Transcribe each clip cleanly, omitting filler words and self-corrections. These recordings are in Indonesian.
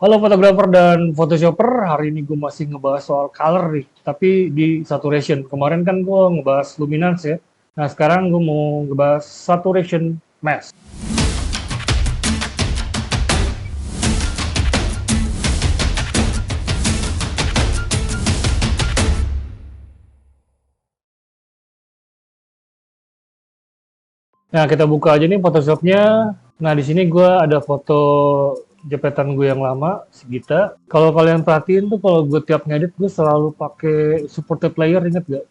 Halo fotografer dan photoshopper, hari ini gue masih ngebahas soal color nih, tapi di saturation. Kemarin kan gue ngebahas luminance ya. Nah sekarang gue mau ngebahas saturation mask. Nah kita buka aja nih Photoshopnya. Nah di sini gue ada foto jepretan gue yang lama, Sigita. Kalau kalian perhatiin tuh kalau gue tiap ngedit gue selalu pakai supported layer, inget gak?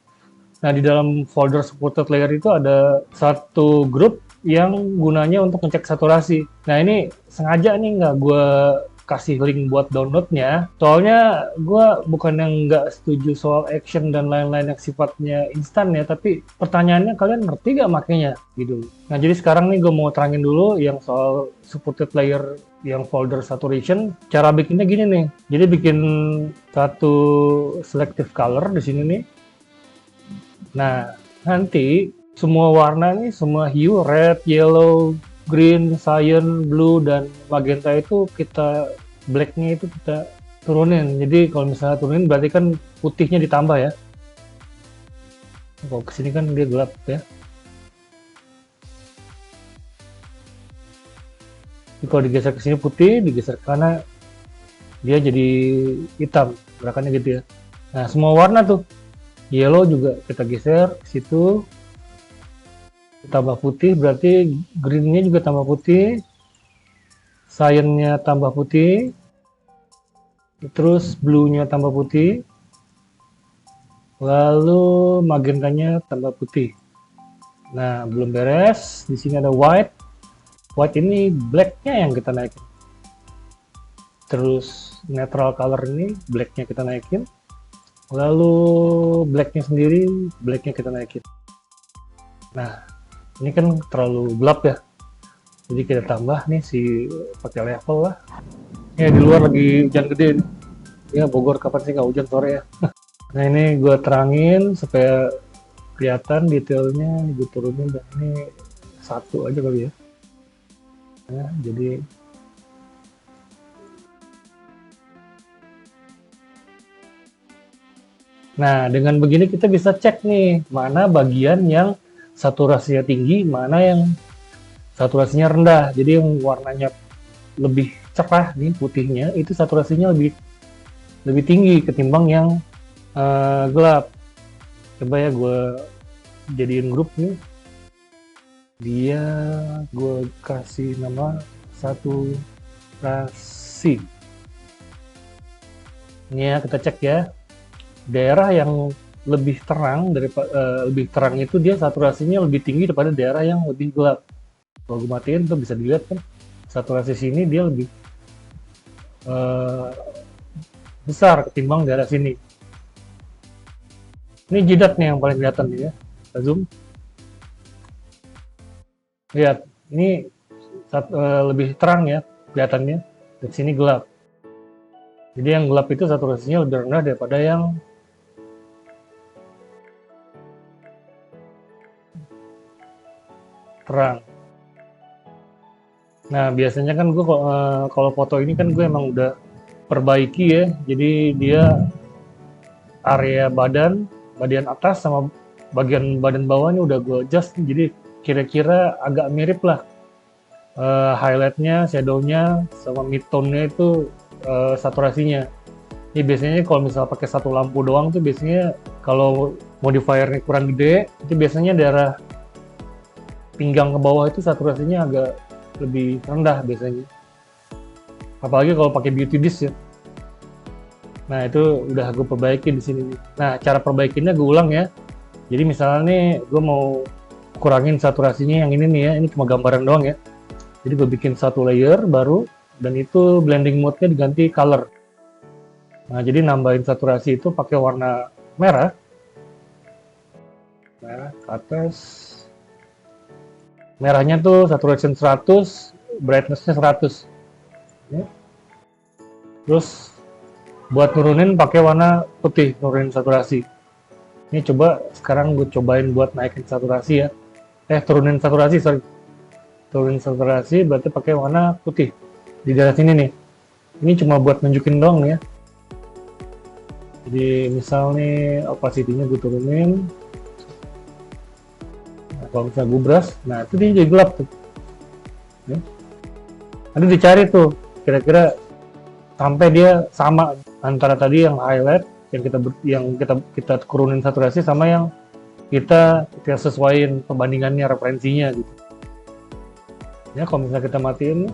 Nah, di dalam folder supported layer itu ada satu grup yang gunanya untuk ngecek saturasi. Nah, ini sengaja nih nggak gue kasih link buat downloadnya. Soalnya gue bukan yang nggak setuju soal action dan lain-lain yang sifatnya instan ya, tapi pertanyaannya kalian ngerti nggak makanya gitu. Nah, jadi sekarang nih gue mau terangin dulu yang soal supported layer yang folder saturation. Cara bikinnya gini nih. Jadi bikin satu selective color di sini nih. Nah, nanti semua warna nih, semua hue, red, yellow, green, cyan, blue, dan magenta itu blacknya itu kita turunin. Jadi kalau misalnya turunin berarti kan putihnya ditambah ya. Kalau kesini kan dia gelap ya. Jadi kalau digeser ke sini putih, digeser ke kanan dia jadi hitam, gerakannya gitu ya. Nah, semua warna tuh. Yellow juga kita geser ke situ, tambah putih, berarti greennya juga tambah putih, cyannya tambah putih, terus blue-nya tambah putih, lalu magentanya tambah putih. Nah, belum beres. Di sini ada white. White ini black-nya yang kita naikin. Terus neutral color ini black-nya kita naikin. Lalu black-nya sendiri, black-nya kita naikin. Nah, ini kan terlalu gelap ya. Jadi kita tambah nih pakai level lah. Ya di luar lagi hujan gede nih. Ya Bogor kapan sih nggak hujan sore ya. Nah ini gue terangin supaya kelihatan detailnya, gue turunin dan ini satu aja kali ya. Nah, jadi nah dengan begini kita bisa cek nih mana bagian yang saturasinya tinggi, mana yang saturasinya rendah. Jadi yang warnanya lebih cerah nih putihnya itu saturasinya lebih lebih tinggi ketimbang yang gelap. Coba ya gue jadiin grup nih, dia gue kasih nama saturasi. Ini ya kita cek ya, daerah yang lebih terang lebih terang itu dia saturasinya lebih tinggi daripada daerah yang lebih gelap. Kalau gue matiin tuh bisa dilihat kan saturasi sini dia lebih uh, besar ketimbang daerah sini. Ini jidat nih yang paling kelihatan nih ya. Kita zoom. Lihat, ini lebih terang ya kelihatannya. Di sini gelap. Jadi yang gelap itu saturasinya lebih rendah daripada yang terang. Nah, biasanya kan gue kalau foto ini kan gue emang udah perbaiki ya. Jadi dia area bagian atas sama bagian badan bawahnya udah gue adjust. Jadi kira-kira agak mirip lah. Highlightnya, shadownya, sama midtone-nya itu saturasinya. Ini biasanya kalau misalnya pakai satu lampu doang tuh biasanya kalau modifiernya kurang gede, itu biasanya daerah pinggang ke bawah itu saturasinya agak lebih rendah biasanya. Apalagi kalau pakai beauty disk ya. Nah itu udah gue perbaiki di sini. Nah cara perbaikinya gue ulang ya. Jadi misalnya nih gue mau kurangin saturasinya yang ini nih ya. Ini cuma gambaran doang ya. Jadi gue bikin satu layer baru dan itu blending mode-nya diganti color. Nah jadi nambahin saturasi itu pakai warna merah. Merah ke atas. Merahnya tuh saturation 100, brightness-nya 100. Ya. Terus buat nurunin pakai warna putih, nurunin saturasi. Ini coba sekarang gue cobain buat naikin saturasi ya. Turunin saturasi, sorry. Turunin saturasi berarti pakai warna putih di daerah sini nih. Ini cuma buat nunjukin dong ya. Jadi misal nih opacity-nya gue turunin. Nah, kalau misalnya gue brush, nah itu dia jadi gelap tuh. Ya. Nanti dicari tuh kira-kira sampai dia sama antara tadi yang highlight yang kita turunin saturasi sama yang kita sesuaiin perbandingannya, referensinya gitu. Ya kalau misalnya kita matiin,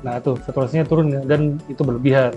nah tuh saturasinya turun ya, dan itu berlebihan.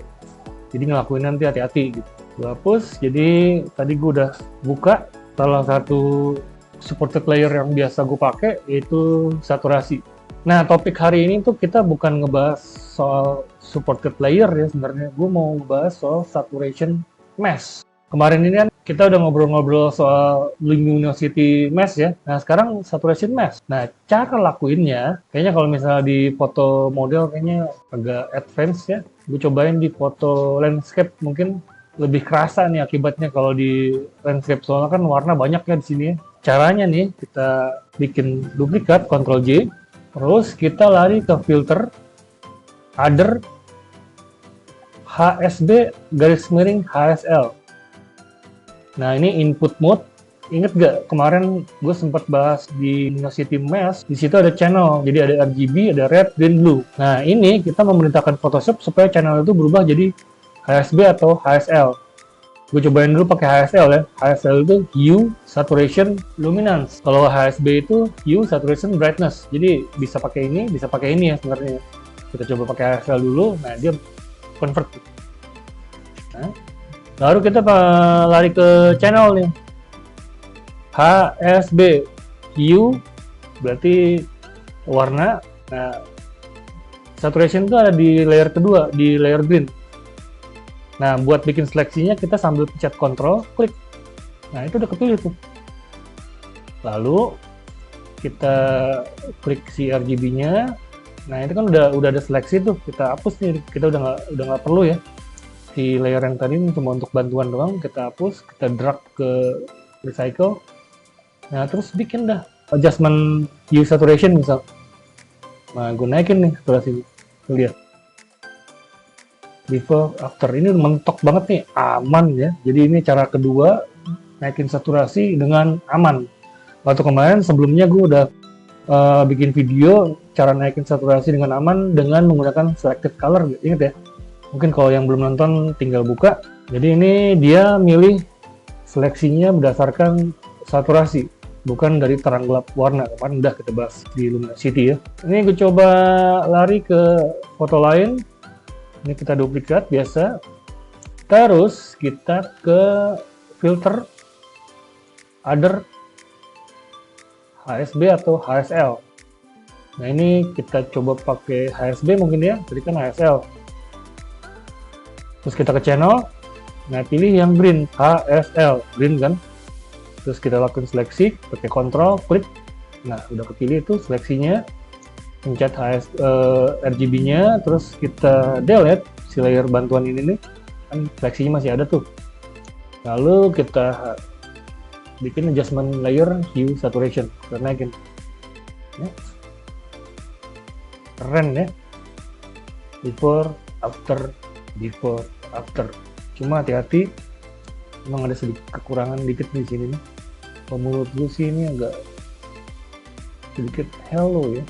Jadi ngelakuin nanti hati-hati gitu. Gue hapus. Jadi tadi gue udah buka salah satu supported layer yang biasa gue pakai, yaitu saturasi. Nah, topik hari ini tuh kita bukan ngebahas soal supported layer ya sebenarnya. Gue mau ngebahas soal saturation mask. Kemarin ini kan kita udah ngobrol-ngobrol soal luminosity mask ya. Nah, sekarang saturation mask. Nah, cara lakuinnya, kayaknya kalau misalnya di foto model kayaknya agak advance ya. Gue cobain di foto landscape, mungkin lebih kerasa nih akibatnya kalau di landscape, soalnya kan warna banyak ya di sini ya. Caranya nih, kita bikin duplikat, Ctrl J, terus kita lari ke filter, other, HSB, garis miring, HSL. Nah, ini input mode. Ingat gak kemarin gue sempat bahas di luminosity mask, di situ ada channel, jadi ada RGB, ada red, green, blue. Nah, ini kita memerintahkan Photoshop supaya channel itu berubah jadi HSB atau HSL. Gue cobain dulu pakai HSL ya. HSL itu hue, saturation, luminance. Kalau HSB itu hue, saturation, brightness. Jadi bisa pakai ini ya sebenarnya. Kita coba pakai HSL dulu. Nah, dia convert. Nah, baru kita lari ke channel nih. HSB, hue berarti warna. Nah, saturation itu ada di layer kedua, di layer green. Nah, buat bikin seleksinya kita sambil pencet Ctrl, klik. Nah, itu udah kepilih tuh. Lalu kita klik si RGB-nya. Nah, itu kan udah ada seleksi tuh. Kita hapus nih. Kita udah nggak perlu ya. Si layer yang tadi cuma untuk bantuan doang. Kita hapus, kita drag ke recycle. Nah, terus bikin dah adjustment hue saturation misal. Nah, gue naikin nih saturasinya. Tuh lihat. Before after ini mentok banget nih, aman ya. Jadi ini cara kedua naikin saturasi dengan aman. Waktu kemarin sebelumnya gue udah bikin video cara naikin saturasi dengan aman dengan menggunakan selective color, inget ya. Mungkin kalau yang belum nonton tinggal buka. Jadi ini dia milih seleksinya berdasarkan saturasi, bukan dari terang gelap warna. Kemarin udah kita bahas di luminosity ya. Ini gue coba lari ke foto lain. Ini kita duplikat biasa. Terus kita ke filter, other, HSB atau HSL. Nah, ini kita coba pakai HSB mungkin ya, tadi kan HSL. Terus kita ke channel. Nah, pilih yang green, HSL, green kan. Terus kita lakukan seleksi, pakai Ctrl, klik. Nah, udah kepilih itu seleksinya. Pencet RGB-nya, terus kita delete si layer bantuan ini nih, kan seleksinya masih ada tuh. Lalu kita bikin adjustment layer hue saturation, kita naikin. Ya. Keren ya. Before, after, before, after. Cuma hati-hati, emang ada sedikit kekurangan dikit di sini nih. Menurut gue sih ini agak sedikit hello ya.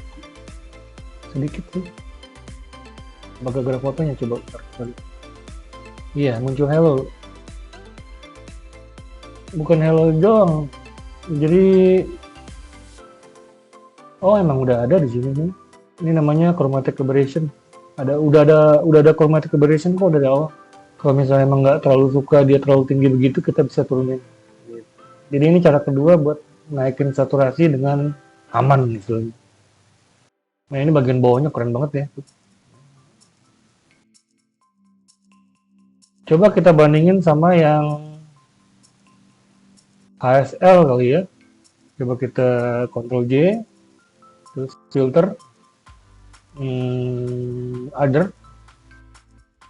Sedikit tuh gara-gara fotonya, coba kali. Iya, muncul hello, bukan hello doang. Jadi emang udah ada di sini nih. Ini namanya chromatic aberration. Udah ada chromatic aberration kok dari awal. Kalau misalnya emang nggak terlalu suka dia terlalu tinggi begitu, kita bisa turunin. Jadi ini cara kedua buat naikin saturasi dengan aman gitu. Nah, ini bagian bawahnya keren banget ya. Coba kita bandingin sama yang HSL kali ya. Coba kita Ctrl J, terus filter, other,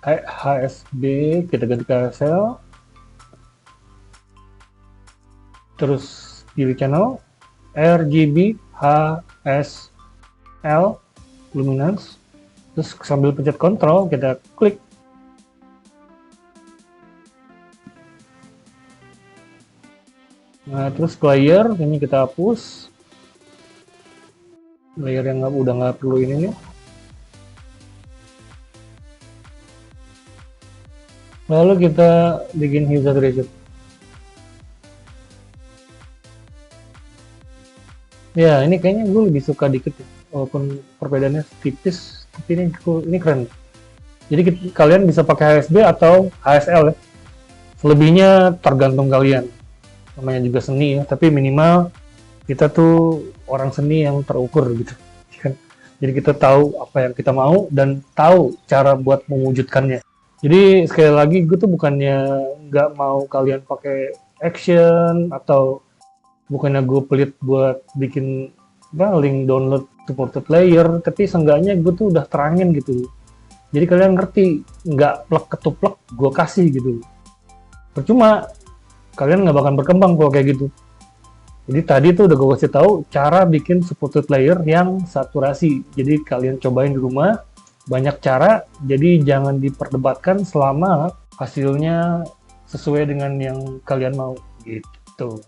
HSB kita ganti ke HSL, terus pilih channel, RGB, HSL, luminance, Terus sambil pencet kontrol kita klik. Nah, terus layer ini kita hapus. Layer yang udah nggak perlu ini nih. Lalu kita bikin hue saturation. Ya, ini kayaknya gue lebih suka dikit ya. Walaupun perbedaannya tipis, tapi ini keren. Jadi kalian bisa pakai HSB atau HSL ya. Selebihnya tergantung kalian. Namanya juga seni ya, tapi minimal kita tuh orang seni yang terukur gitu. Jadi kita tahu apa yang kita mau dan tahu cara buat mewujudkannya. Jadi sekali lagi gue tuh bukannya nggak mau kalian pakai action atau bukannya gue pelit buat bikin link download supported layer, tapi seenggaknya gue tuh udah terangin gitu. Jadi kalian ngerti, nggak plek ketuplek gue kasih gitu. Percuma, kalian nggak bakal berkembang kalau kayak gitu. Jadi tadi tuh udah gue kasih tahu cara bikin supported layer yang saturasi. Jadi kalian cobain di rumah, banyak cara, jadi jangan diperdebatkan selama hasilnya sesuai dengan yang kalian mau gitu.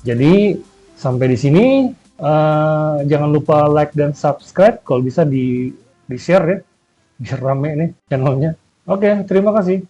Jadi sampai di sini, jangan lupa like dan subscribe, kalau bisa di share ya, biar rame nih channelnya. Oke, terima kasih.